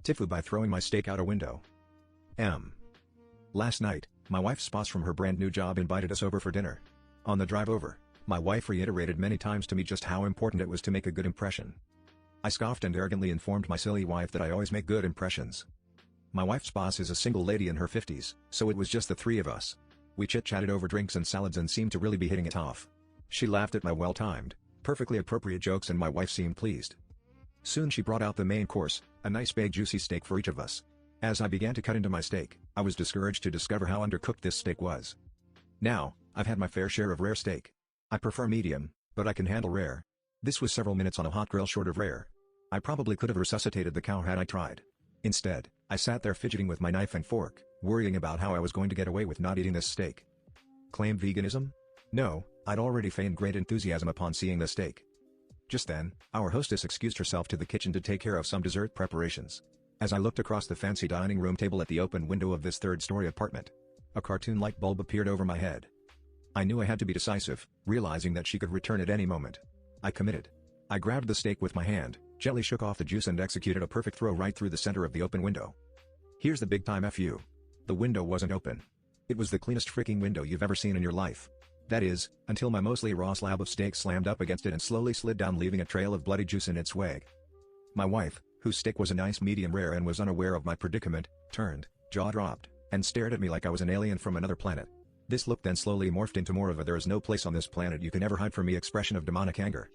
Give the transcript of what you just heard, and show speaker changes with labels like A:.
A: TIFU by throwing my steak out a window. Last night, my wife's boss from her brand new job invited us over for dinner. On the drive over, my wife reiterated many times to me just how important it was to make a good impression. I scoffed and arrogantly informed my silly wife that I always make good impressions. My wife's boss is a single lady in her 50s, so it was just the three of us. We chit-chatted over drinks and salads and seemed to really be hitting it off. She laughed at my well-timed, perfectly appropriate jokes and my wife seemed pleased. Soon she brought out the main course, a nice big juicy steak for each of us. As I began to cut into my steak, I was discouraged to discover how undercooked this steak was. Now, I've had my fair share of rare steak. I prefer medium, but I can handle rare. This was several minutes on a hot grill short of rare. I probably could have resuscitated the cow had I tried. Instead, I sat there fidgeting with my knife and fork, worrying about how I was going to get away with not eating this steak. Claim veganism? No, I'd already feigned great enthusiasm upon seeing the steak. Just then, our hostess excused herself to the kitchen to take care of some dessert preparations. As I looked across the fancy dining room table at the open window of this third-story apartment, a cartoon light bulb appeared over my head. I knew I had to be decisive, realizing that she could return at any moment. I committed. I grabbed the steak with my hand, gently shook off the juice and executed a perfect throw right through the center of the open window. Here's the big-time FU. The window wasn't open. It was the cleanest freaking window you've ever seen in your life. That is, until my mostly raw slab of steak slammed up against it and slowly slid down leaving a trail of bloody juice in its wake. My wife, whose steak was a nice medium rare and was unaware of my predicament, turned, jaw dropped, and stared at me like I was an alien from another planet. This look then slowly morphed into more of a "there is no place on this planet you can ever hide from me" expression of demonic anger.